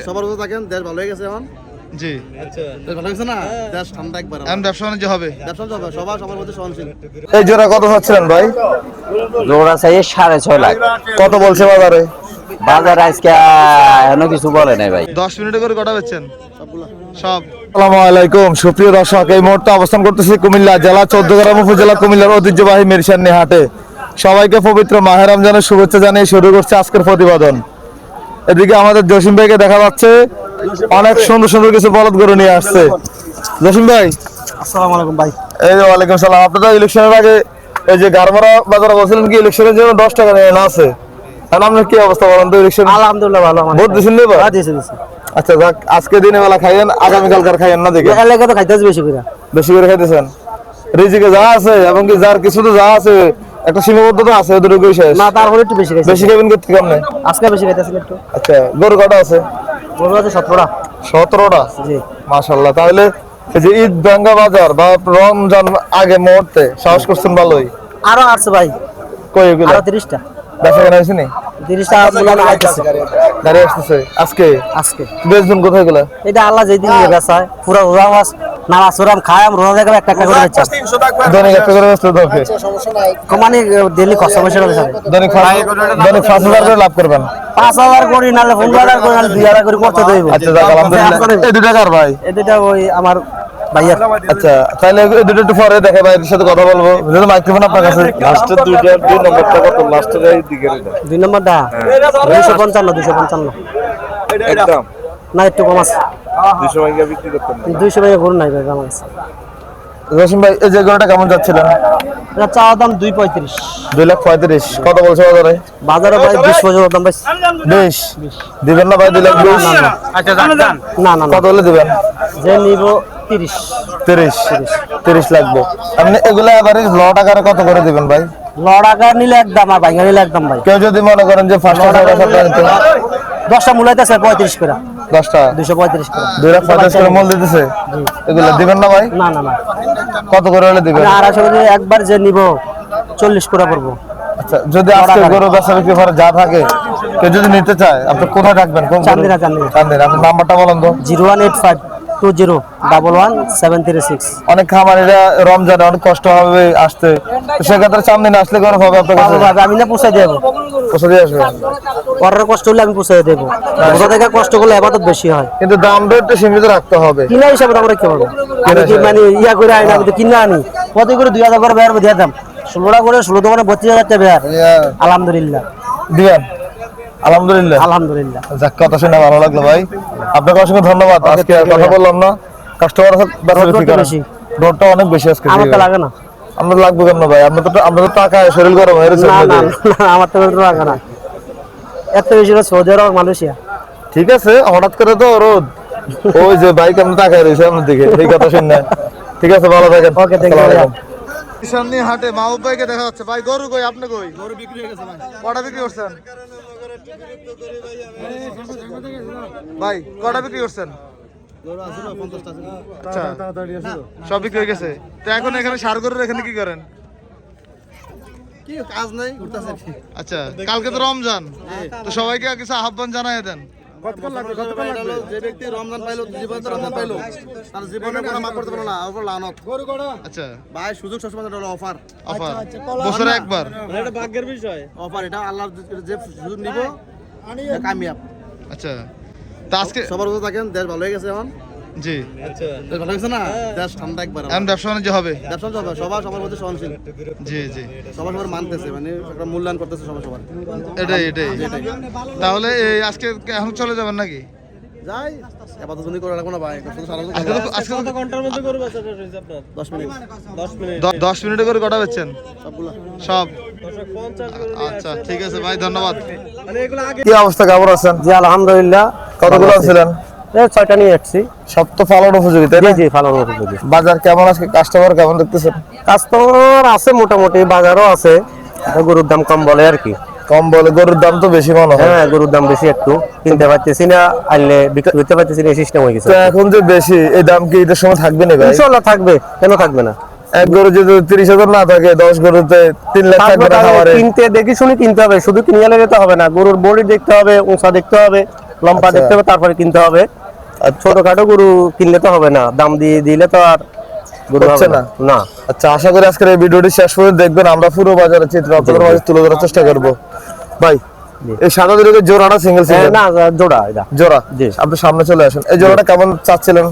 সবার মতো থাকেন, দেশ ভালো হয়ে গেছে এখন। জি আচ্ছা, দেশ ভালো হয়েছে না, দেশ ঠান্ডা একবার এখন ব্যবসা বাণিজ্য হবে। ব্যবসা হবে, সবার সবার মধ্যে সহনশীল। এই জোড়া কত চাচ্ছিলেন ভাই? জোড়া চাই 6.5 লাখ। কত বলছে বাজারে? বাজার আজকে এখনো কিছু বলে নাই ভাই। 10 মিনিটে করে কটা বেচছেন? সব। আসসালামু আলাইকুম সুপ্রিয় দর্শক, এই মুহূর্তে অবস্থান করতেছি কুমিল্লা জেলা 14 গ্রাম উপজেলা কুমিল্লার ঐতিহ্যবাহী মিরসান্নি হাটে। সবাইকে পবিত্র মাহে রমজানের শুভেচ্ছা জানিয়ে শুরু করছে আজকের প্রতিবেদন। এদিকে আমাদের জসিম ভাইকে দেখা যাচ্ছে অনেক সুন্দর সুন্দর কিছু বলদ গরু নিয়ে আসছে। জসিম ভাই আসসালামু আলাইকুম ভাই। এই যে ওয়ালাইকুম সালাম। আপনারা ইলেকশনের আগে এই যে গারমারা বাজারে বলছিলেন কি ইলেকশনের জন্য 10 টাকা নিয়ে না আছে, এখন আপনার কি অবস্থা বলেন তো? ইলেকশন আলহামদুলিল্লাহ ভালো। ভোট দিয়েছেন না? হ্যাঁ দিয়েছি। আচ্ছা যাক, আজকে দিনে বেলা খাইয়েন, আগামীকালকার খাইয়েন না দেখে এলাকা তো খাইতেছে বেশি করে। বেশি করে খাইতেছেন। রিজিকে যা আছে এবং কি যার কিছু তো যা আছে একটা সীমাবদ্ধতা আছে, ওদেরকেই শেষ না তারপরে একটু বেশি খাইছে। বেশি খাবেন করতে কেমনে? আজকে বেশি খাইতেছেন একটু। আচ্ছা, গরু কটা আছে? গরু আছে 17টা। 17টা? জি মাশাআল্লাহ। তাহলে এই যে ঈদ ভাঙ্গা বাজার বা রমজান আগে মুহূর্তে সাহস করছেন ভালোই। আরো আছে ভাই, কই এগুলো? আরো 30টা। বেচা কেনা হয়েছে নি? 30টা মুলানা আইতেছে। গাড়ি আসতেছে আজকে। আজকে বেচবেন কোথায় গুলা? এটা আল্লাহ যেই দিন বেচায় পুরো রোজা মাস নামাজ ওরাম খায়, আমরা রোজা দেখে একটা করে বেচা। দৈনিক একটা করে বেচতে দরকার। কমানি ডেইলি কষ্ট পয়সা বেচা। দৈনিক 5,000 করে লাভ করবেন। 5,000 করি নালে 15,000 করি নালে 2,000 করে করতে দেব। আচ্ছা যাক আলহামদুলিল্লাহ। এই দুটা কার ভাই? এই দুইটা ওই আমার ভাইয়া। আচ্ছা তাহলে এই দুটো একটু পরে দেখা ভাইয়ের সাথে কথা বলবো, যেহেতু মাইক্রোফোন আপনার কাছে। লাস্টের দুইটার 2 নম্বরটা কত? লাস্টের এই দিকে 2 নম্বরটা 255 একদম না একটু কম আছে। 200 টাকা বিক্রি করতেন। 200 টাকা গরু নাই ভাই আমার কাছে। জসিম ভাই এই যে গরুটা কেমন যাচ্ছিলেন? এটা চাওয়া দাম 2.35। 2,35,000 কত বলছে বাজারে? বাজারে ভাই 20 পর্যন্ত দাম ভাই। 20 দিবেন না ভাই? 2,20,000। আচ্ছা যান। না কত হলে দিবেন? যে নিব 30 30 লাগবে। আপনি এগুলো এভারেজ ল টাকার কত করে দিবেন ভাই? লড়াকা নিলে একদম আর ভাঙা নিলে একদম ভাই। কেউ যদি মনে করেন যে ফার্স্ট টাকা সব নিতে 10টা মূলাইতেছে 35 করে। 10টা 235 করে। 2,50 করে মূল দিতেছে। এগুলো দিবেন না ভাই? না কত করে হলে দিবেন? 250 করে একবার যে নিব 40 করে পড়বো। আচ্ছা যদি আজকে গরু বেচা বিক্রি করে যা থাকে, কেউ যদি নিতে চায় আপনি কোথায় থাকবেন? কোন চান্দিনা। চান্দিনা। আপনার নাম্বারটা বলেন তো। 01852011736। অনেক খামারিরা রমজানে অনেক কষ্ট হবে আসতে, তো সেক্ষেত্রে চান্দিনা আসলে গরু পাবে আপনার কাছে? আমি না পৌঁছে দেবো। পৌঁছে দিয়ে আসবে। পরের কষ্ট হলে আমি পৌঁছে দেবো। রোজা থেকে কষ্ট করলে আবাদত বেশি হয়, কিন্তু দামটা একটু সীমিত রাখতে হবে। কিনা হিসাবে আমরা কি করবো? আমি কি মানে ইয়া করে আনি? আমি তো কিনা আনি কত করে 2,000 করে বেয়ার দিয়ে দাম 16টা করে 16 দোকানে 32,000 টাকা বেয়ার। আলহামদুলিল্লাহ দিবেন। আলহামদুলিল্লাহ। যাক, কথা শুনে ভালো লাগলো ভাই, আপনাকে অসংখ্য ধন্যবাদ। আজকে আর কথা বললাম না, কাস্টমার বেশি রোডটা অনেক বেশি আজকে। আমার তো লাগে না। আমরা লাগবে কেন ভাই? আমরা তো টাকায় শরীর গরম হয়ে গেছে। না আমার তো লাগে না, এত বেশি না। সৌদি আরব মালয়েশিয়া। ঠিক আছে, হঠাৎ করে তো রোদ, ওই যে বাইক আমরা টাকায় রয়েছে আপনার দিকে, এই কথা শুনে। ঠিক আছে, ভালো থাকেন। ওকে, থ্যাংক ইউ। সামনে হাটে মাহবুব ভাইকে দেখা যাচ্ছে। ভাই গরু কই? আপনি কই? গরু বিক্রি হয়ে গেছে ভাই। কটা বিক্রি করছেন ভাই? কটা বিক্রি করছেন? আচ্ছা সব বিক্রি হয়ে গেছে। তো এখন এখানে সার গরুর এখানে কি করেন? কি কাজ নাই, ঘুরতাছে। আচ্ছা কালকে তো রমজান, তো সবাইকে কিছু আহ্বান জানাই দেন। যে ব্যক্তি রমজান পাইলো, জীবনে রমজান পাইলো, তার জীবনে কোনো মাফ করতে পারলো না, ওপর লানত। আচ্ছা ভাই সুযোগ সবসময় হলো অফার। বছরে একবার এটা ভাগ্যের বিষয়। অফার এটা আল্লাহ যে সুযোগ নিব কামিয়াব। আচ্ছা তা আজকে সবার মতো থাকেন, দেশ ভালো হয়ে গেছে এখন। জি দেশ ভালো হয়েছে না, দেশ ঠান্ডা একবার। এখন ব্যবসা বাণিজ্য হবে। ব্যবসা হবে, সবার সবার মধ্যে সহনশীল। জি জি সবার সবার মানতেছে, মানে একটা মূল্যায়ন করতেছে সবার। এটাই তাহলে এই আজকে এখন চলে যাবেন নাকি? যাই আপাতত জন্য করে রাখবো না ভাই। আজকে তো ঘন্টার মধ্যে করবো আপনার 10 মিনিট 10 মিনিটে করে কটা বেচছেন? সবগুলা সব। আচ্ছা ঠিক আছে ভাই, ধন্যবাদ। কি অবস্থা, কেমন আছেন? জি আলহামদুলিল্লাহ। কতগুলো ছিলেন? 6টা নিয়ে আসছি। সব তো ফালানো উপযোগী তাই না? জি ফালানো উপযোগী। বাজার কেমন আজকে? কাস্টমার কেমন দেখতেছেন? কাস্টমার আছে মোটামুটি, বাজারও আছে। গরুর দাম কম বলে আর কি। কম বলে? গরুর দাম তো বেশি মনে হয়। হ্যাঁ গরুর দাম বেশি, একটু কিনতে পারতেছি না, আনলে বিক্রি করতে পারতেছি না, এই সিস্টেম হয়ে গেছে। তো এখন যে বেশি, এই দাম কি ঈদের সময় থাকবে না ভাই? ইনশাআল্লাহ থাকবে, কেন থাকবে না? এক গরু যদি 30,000 না থাকে, 10 গরুতে 3 লাখ টাকা খাবারে। কিনতে দেখি শুনে কিনতে হবে, শুধু কিনে যেতে হবে না। গরুর বডি দেখতে হবে, উঁচা দেখতে হবে, লম্বা আচ্ছা। দেখতে হবে, তারপরে কিনতে হবে। আর ছোটখাটো গরু কিনলে তো হবে না, দাম দিয়ে দিলে তো আর গরু হচ্ছে হবে না। না। আচ্ছা, আশা করি আজকের এই ভিডিওটি শেষ পর্যন্ত দেখবেন, আমরা পুরো বাজারের চিত্র আপনাদের মাঝে তুলে ধরার চেষ্টা করব। ভাই, এই সাদা দুটোকে জোড়াটা সিঙ্গেল সিঙ্গেল না জোড়া এটা জোড়া, জি। আপনি সামনে চলে আসেন। এই জোড়াটা কেমন চাচ্ছিলেন?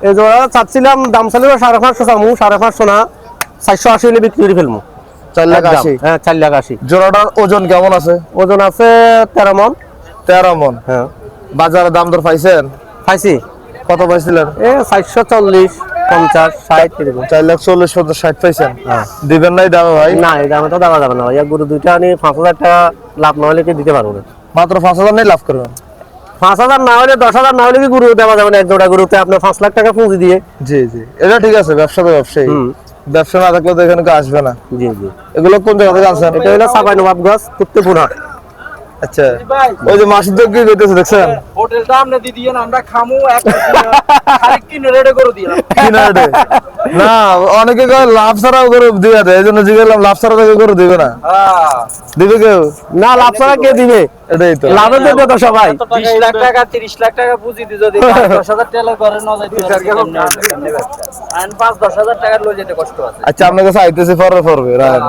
এই জোড়া চাচ্ছিলাম, দাম চাইলে 550 চামু, 550 না, 480 হলে বিক্রি করে ফেলবো। 4,80,000। হ্যাঁ 480। জোড়াটার ওজন কেমন আছে? ওজন আছে 13 মন। 13 মন। হ্যাঁ বাজারে দাম দর পাইছেন? পাইছি। কত পাইছিলেন? 440, 50, 60 এরকম। 440, 50, 60 পাইছেন? হ্যাঁ। দিবেন নাই দামে ভাই? না এই দামে তো দেওয়া যাবে না ভাই, গরু দুইটা আনি 5000 টাকা লাভ না হলে কি দিতে পারবো না। মাত্র 5,000 নেই লাভ করবেন? 5000 না হলে 10,000 না হলে কি গরু দেওয়া যাবে না? এক জোড়া গরুতে আপনার 5 লাখ টাকা পুঁজি দিয়ে। জি জি, এটা ঠিক আছে, ব্যবসা তো ব্যবসায়ী। ব্যবসা না থাকলে তো এখানে কেউ আসবে না। জি জি। এগুলো কোন জায়গা থেকে আনছেন? এটা হলো চাঁপাইনবাবগঞ্জ, কুত্তেপুরহাট। আচ্ছা, ওই যে মাসুদ ভাই কি কইতেছে দেখছেন? হোটেলটা আপনি দি দিয়েন, আমরা খামু এক খালি কিনে রেডি করে দিলাম। কিনা রেটে? না, অনেকে কয় লাভ ছাড়াও করে দিয়ে দেয়, এই জন্য জিজ্ঞাসা লাভ ছাড়া থেকে করে দিবে না। দিবে কেউ? না লাভ ছাড়া কে দিবে? এটাই তো। লাভের জন্য তো সবাই। 20 লাখ টাকা 30 লাখ টাকা পুঁজি দি যদি 10,000 টাকা করে না যাইতে আইন 5-10,000 টাকা লই যেতে কষ্ট আছে। আচ্ছা, আপনার কাছে আইতেছে পরে পড়বে রান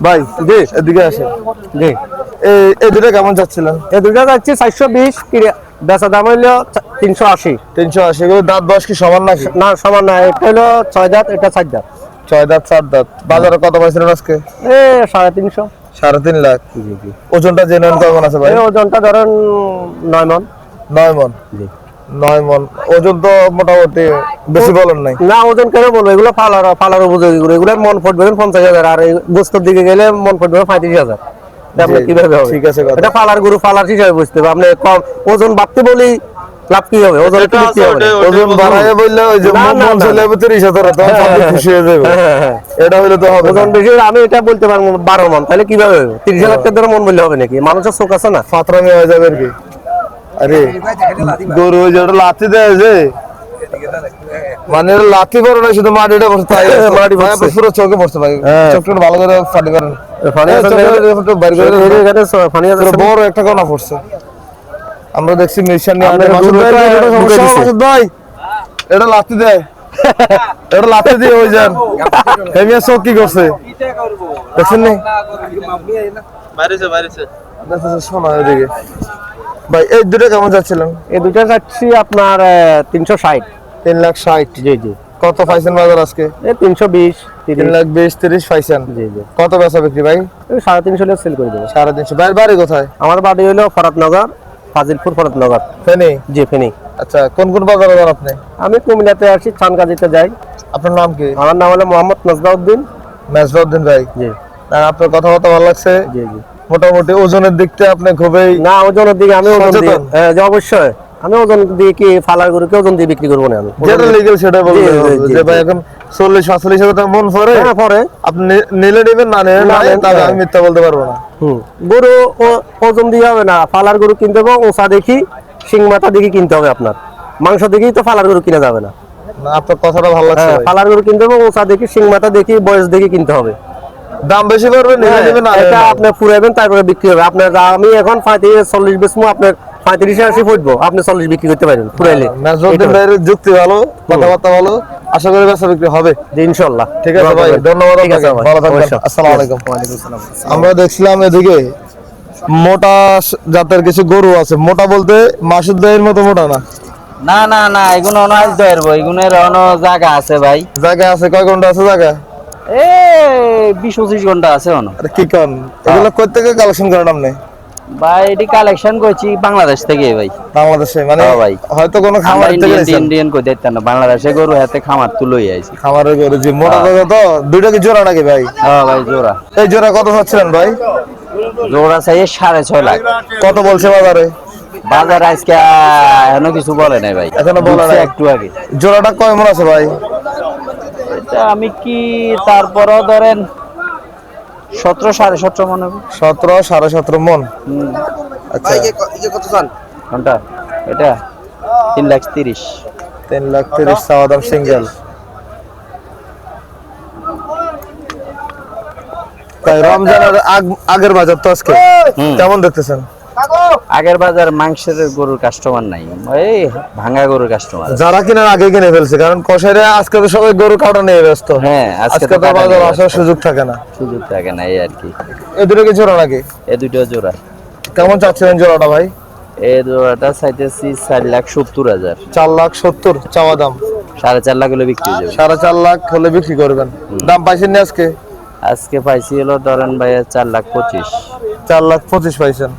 ভাই। জি, এদিকে আসেন। জি। এই দুটো কেমন চাচ্ছিলেন? এই দুইটা যাচ্ছে 420, বেচা দাম হইলো 380। 380। এগুলো দাঁত বয়স কি সমান নাকি? না সমান না, এটা হলো 6 দাঁত, এটা 4 দাঁত। 6 দাঁত 4 দাঁত। বাজারে কত পাইছিলেন আজকে? 350। 3.5 লাখ। জি জি। ওজনটা জেনুইন কেমন আছে ভাই? এই ওজনটা ধরেন 9 মন। 9 মন। জি। 9 মন ওজন তো মোটামুটি বেশি বলেন নাই। না ওজন কেন বলবো, এগুলো ফালার উপযোগী গরু, এগুলো মন পড়বে 50,000, আর এই গোস্তের দিকে গেলে মন পড়বে 35,000। আপনি জি, কিভাবে হবে? ঠিক আছে কথা। এটা ফালার গরু, ফালার হিসাবে বুঝতে হবে। আপনি কম ওজন বাড়তে বলি লাভ কি হবে? ওজন কি বিক্রি হবে না। ওজন বাড়ায় বললে ওই যে না, না, মন না, চলে যাবে 30,000, তখন সবাই খুশি হয়ে যাবে। হ্যাঁ। এটা হইলে তো হবে না। ওজন বেশি হলে আমি এটা বলতে পারবো 12 মন, তাহলে কিভাবে হবে? 30,000 টাকা ধরে মন বললে হবে নাকি? মানুষের চোখ আছে না। ফাতরামি হয়ে যাবে আর কি। আরে গরু ওই যে ওটা লাথি দেয় যে, মানে এটা লাথি পড়ে না, শুধু মাটিটা পড়ছে তাই। মাটি পড়ছে পুরো চোখে পড়ছে ভাই। চোখটা ভালো করে ফাটি করেন। ফানি আছে চোখটা বাইরে করে এখানে ফানি আছে। পুরো বড় একটা কোনা পড়ছে। আমরা দেখছি মিশন নিয়ে আপনার মাসুদ ভাই, গরুটা এটা সমস্যা ঢুকে দিছে। মাসুদ ভাই, এটা লাথি দেয়। এটা লাথি দিয়ে হয়ে যান। হেমিয়া চোখ কি করছে দেখছেন নি? দেখতেছে শোনা এদিকে। ভাই, এই দুটো কেমন যাচ্ছিলেন? এই দুইটা যাচ্ছি আপনার 360। 3,60,000। জি জি। কত পাইছেন বাজার আজকে? এই 320, 30। 3,20,000, 30 পাইছেন। জি জি। কত বেচা বিক্রি ভাই? 350 হলে সেল করে দেবো। 350। ভাই বাড়ি কোথায়? আমার বাড়ি হলো ফরাদনগর, ফাজিলপুর ফরাদনগর। ফেনী। জি ফেনী। আচ্ছা, কোন কোন বাজারে যান আপনি? আমি কুমিল্লাতে আসি, চানকাজিতে যাই। আপনার নাম কি? আমার নাম হলো মোহাম্মদ নজরুদ্দিন। মেজবাউদ্দিন ভাই। জি আপনার কথাবার্তা ভালো লাগছে। জি জি। মোটামুটি ওজনের দিকটা আপনি খুবই না ওজনের দিকে আমি ওজন দিয়ে, সচেতন। হ্যাঁ, যে অবশ্যই আমি ওজন দিয়ে কি ফালার গরুকে ওজন দিয়ে বিক্রি করবো না আমি। যেটা লিগেল সেটা বলতে জি, হবে। জি, যে জি। ভাই এখন 40-45,000 টাকা মন পরে হ্যাঁ, পরে আপনি নিলে নেবেন, না নিলে না নাই, নেন, তাহলে হ্যাঁ। আমি মিথ্যা বলতে পারবো না। গরু ওজন দিয়ে হবে না, ফালার গরু কিনতে হবে ওষা দেখি, শিং মাথা দেখি কিনতে হবে আপনার। মাংস দেখেই তো ফালার গরু কিনা যাবে না। না, আপনার কথাটা ভালো লাগছে হ্যাঁ, ভাই। ফালার গরু কিনতে হবে ওষা দেখি, শিং মাথা দেখি, বয়স দেখি কিনতে হবে। দাম বেশি পড়বে, নিলে হ্যাঁ, নেবেন, না এটা নিলে নাই। আপনি ফুরাইবেন তারপরে বিক্রি হবে আপনার। আমি এখন 35-40 বেচবো, আপনার 35-80 ফুটবো, আপনি 40 বিক্রি করতে পারেন ফুরাইলে। মেজবাউদ্দিন ভাইয়ের যুক্তি ভালো, কথাবার্তা ভালো, আশা করি বেচা বিক্রি হবে। জি ইনশাআল্লাহ। ঠিক আছে ভাই, ধন্যবাদ ঠিক আছে আপনাকে। ভাই, ভালো থাকবেন। অবশ্যই। আসসালামু আলাইকুম। ওয়ালাইকুম আসসালাম। আমরা দেখছিলাম এদিকে মোটা জাতের কিছু গরু আছে। মোটা বলতে মাসুদ ভাইয়ের মতো মোটা না। না না না, এগুলো অনাজ ধরবো, এগুলোর অন্য জায়গা আছে ভাই। জায়গা আছে, কয় ঘন্টা আছে জায়গা? এই 20-25 ঘন্টা আছে অন। আরে কি কন, এগুলো কই থেকে কালেকশন করেন আপনি? ভাই এটি কালেকশন করছি বাংলাদেশ থেকে ভাই। বাংলাদেশে মানে হ্যাঁ ভাই। হয়তো কোনো আমরা খামার থেকে নিছেন। ইন্ডিয়ান কই দেখতেন না, বাংলাদেশে গরু হাতে খামার তুলই আইছি। খামারের গরু যে মোটা জায়গা তো। দুইটা কি জোড়া নাকি ভাই? হ্যাঁ ভাই জোড়া। এই জোড়া কত হচ্ছিলেন ভাই? জোড়া চাই 6.5 লাখ। কত বলছে বাজারে? বাজার আজকে এখনো কিছু বলে নাই ভাই, এখনো বলে ঢুকছে নাই। একটু আগে। জোড়াটা কয় মন আছে ভাই? এটা আমি কি তারপরও ধরেন 17-17.5 মনে হবে। 17-17.5 মন। আচ্ছা, কোনটা? এটা 3,30,000। 3,30,000 চাওয়া দাম সিঙ্গেল। তাই রমজানের আগের বাজার তো আজকে কেমন দেখতেছেন? আগের বাজার মাংসের গরুর কাস্টমার নাই, এই ভাঙা গরুর কাস্টমার। যারা কিনার আগে কিনে ফেলছে, কারণ কষাইরা আজকে তো সবাই গরু কাটা নিয়ে ব্যস্ত। হ্যাঁ, আজকে তো বাজার আসার সুযোগ থাকে না। সুযোগ থাকে না, এই আর কি। এই দুটো কি জোড়া নাকি? এই দুটো জোড়া। কেমন চাচ্ছিলেন জোড়াটা ভাই? এই জোড়াটা চাইতেছি 4,70,000। 4,70,000 চাওয়া দাম। 4.5 লাখ হলে বিক্রি যাবে। 4.5 লাখ হলে বিক্রি করবেন। দাম পাইছেন না আজকে? আজকে পাইছি হলো ধরেন ভাই 4,25,000। 4,25,000 পাইছেন।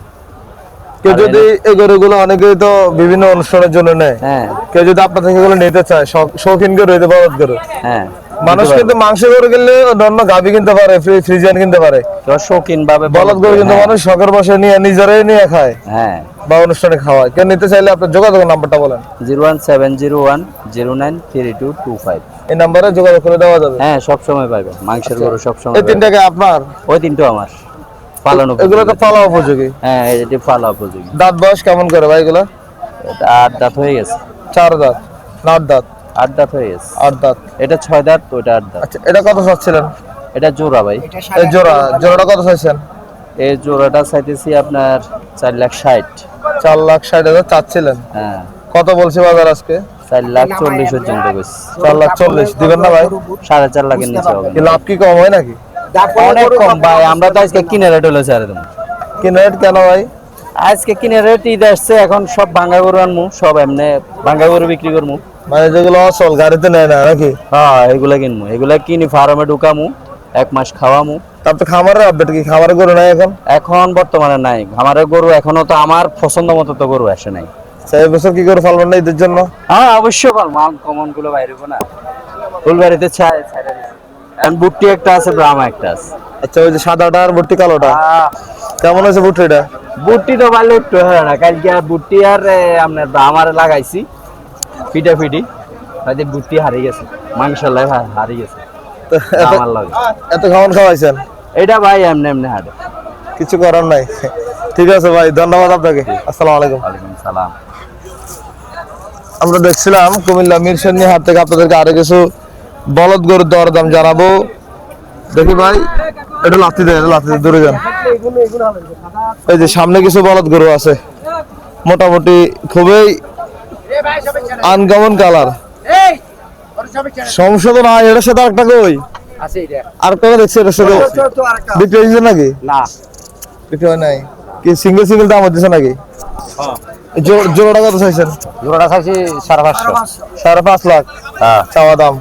কেউ যদি এই গরুগুলো, অনেকেই তো বিভিন্ন অনুষ্ঠানের জন্য নেয়, হ্যাঁ কেউ যদি আপনার থেকে এগুলো নিতে চায়, শৌখিন গরু হইতে বলদ গরু, হ্যাঁ, মানুষ কিন্তু মাংস গরু কিনলে অন্য গাভী কিনতে পারে, ফ্রিজিয়ান কিনতে পারে, তো শৌখিন ভাবে বলদ গরু কিন্তু মানুষ শখের বসে নিয়ে নিজেরাই নিয়ে খায় হ্যাঁ, বা অনুষ্ঠানে খাওয়ায়। কেউ নিতে চাইলে আপনার যোগাযোগ নাম্বারটা বলেন। 01701093225। এই নাম্বারে যোগাযোগ করে দেওয়া যাবে। হ্যাঁ, সব সময় পাবেন মাংসের গরু, সব সময়। এই তিনটাকে আপনার? ওই তিনটা আমার পালানো। এগুলো তো পালা উপযোগী। হ্যাঁ, এটি পালা উপযোগী। দাঁত বয়স কেমন করে ভাই এগুলো? এটা 8 দাঁত হয়ে গেছে। 4 দাঁত না 8 দাঁত? 8 দাঁত হয়ে গেছে। 8 দাঁত। এটা 6 দাঁত, ওইটা 8 দাঁত। আচ্ছা, এটা কত চাচ্ছিলেন? এটা জোড়া ভাই। এই জোড়াটা কত চাইছেন? এই জোড়াটা চাইতেছি আপনার 4,60,000। 4,60,000 চাচ্ছিলেন? হ্যাঁ। কত বলছে বাজার আজকে? 4,40,000 পর্যন্ত গেছে। 4,40,000 দিবেন না ভাই? 4.5 লাখের নিচে হবে কি লাভ কি কম হয় নাকি? অনেক কম ভাই। আমরা তো আজকে কিনে রেট হলো ছেড়ে দেবো। কিনে রেট কেন ভাই? আজকে কিনে রেট ঈদ আসছে, এখন সব ভাঙ্গা গরু আনমু, সব এমনি ভাঙ্গা গরু বিক্রি করমু। মানে যেগুলো অচল, গাড়িতে নেয় না নাকি? হ্যাঁ, এগুলা কিনমু, এগুলা কিনি ফার্মে ঢুকামু, 1 মাস খাওয়ামু। তারপর খামারের আপডেট কি? খামারের গরু নাই এখন? এখন বর্তমানে নাই আমাদের গরু, এখনো তো আমার পছন্দ মতো তো গরু আসে নাই। এই বছর কি করে ফলবেন না ঈদের জন্য? হ্যাঁ, অবশ্যই পারবো। কমন গুলো বাইরে না, ফুলবাড়িতে এখন বুট্টি একটা আছে, ব্রাহ্মা একটা আছে। আচ্ছা, ওই যে সাদাটা আর ভুট্টি কালোটা কেমন হয়েছে বুট্টিটা? বুট্টি তো ভালো একটু হয় না, কালকে বুট্টি আর আপনার ব্রাহ্মার লাগাইছি ফিটাফিটি, হয়তো বুট্টি হারিয়ে গেছে, মাংসাল্লাহ হারিয়ে গেছে। তো আমার লাগে এত খাওয়ান খাওয়াইছেন? এটা ভাই এমনি এমনি হাটে, কিছু করার নাই। ঠিক আছে ভাই, ধন্যবাদ আপনাকে। আসসালামু আলাইকুম। ওয়ালাইকুম সালাম। আমরা দেখছিলাম কুমিল্লা মিরসেনী হাট থেকে আপনাদেরকে আরো কিছু বলদ গরুর দরদাম জানাবো। দেখি ভাই, এটা লাথি দেয়, দূরে যান। এই যে সামনে কিছু বলদ গরু আছে, মোটামুটি খুবই আনকমন কালার। সংশোধন হয় এটার সাথে আরেকটা কই আর কত দেখছি, এটার সাথে বিক্রি হয়েছে নাকি? না, বিক্রি হয় নাই। কি সিঙ্গেল সিঙ্গেল দাম হচ্ছে নাকি? জোড়াটা কত চাইছেন? জোড়াটা চাইছি 550,000। 5.5 লাখ চাওয়া দাম।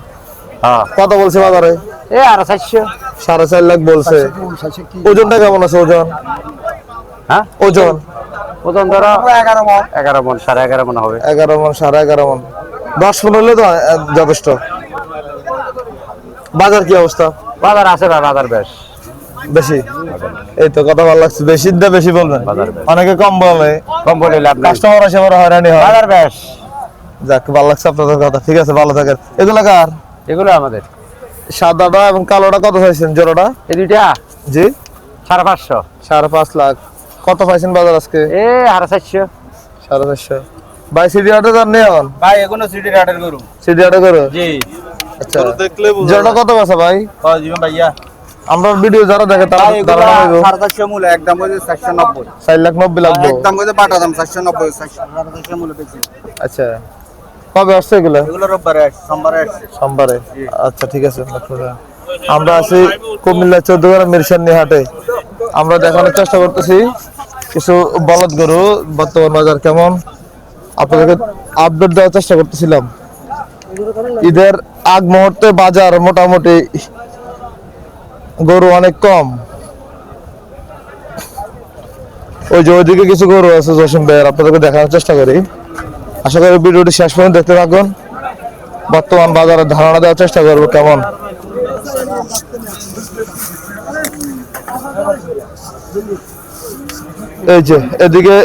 কত বলছে বাজারে? এই আর 400। 4.5 লাখ বলছে। ওজনটা কেমন আছে? ওজন হ্যাঁ, ওজন ওজন ধরো 11 মণ, 11.5 মণ হবে। 11 মণ, 11.5 মণ। 10-15 হলে তো যথেষ্ট। বাজার কি অবস্থা? বাজার আছে ভাই, বাজার বেশ বেশি। এই তো কথা ভালো লাগছে, বেশি বলবেন। অনেকে কম বলে, কম বলে লাভ নাই, কাস্টমার আসে বড় হয়রানি হয়। বাজার বেশ। যাক, ভালো লাগছে আপনাদের কথা। ঠিক আছে, ভালো থাকেন। এগুলো কার? এগুলো আমাদের। সাদাটা এবং কালোটা কত চাইছেন জোড়াটা? এই দুইটা জি 550। 5.5 লাখ। কত পাইছেন বাজার আজকে? এ 450। 450। ভাই সিডি হাটে যান এখন? ভাই এগুলো সিটি রাটের গরু। সিডি হাটে করো? জি। আচ্ছা, জোড়াটা কত আছে ভাই? হ্যাঁ জীবন ভাইয়া, আমরা ভিডিও যারা দেখে তারা ভাই এগুলো 450 মূল্য, একদম হইছে 490। 4,90,000 লাগবে। একদম হইছে বাটা দাম 490, 450 মূল্য বেশি। আচ্ছা, কবে আসছে এগুলো? এগুলো রোববারে আসছে, সোমবারে আসছে। সোমবারে। আচ্ছা, ঠিক আছে। আমরা আছি কুমিল্লা 14 মিরসেনী হাটে। আমরা দেখানোর চেষ্টা করতেছি কিছু বলদ গরু বর্তমান বাজার কেমন, আপনাদেরকে আপডেট দেওয়ার চেষ্টা করতেছিলাম। ঈদের আগ মুহূর্তে বাজার মোটামুটি গরু অনেক কম। ওই যে ওইদিকে কিছু গরু আছে জসিম ভাইয়ের, আপনাদেরকে দেখানোর চেষ্টা করি। আশা করি ভিডিওটি শেষ পর্যন্ত দেখতে থাকুন। বর্তমান বাজারের ধারণা দেওয়ার চেষ্টা করবো কেমন। এই যে এদিকে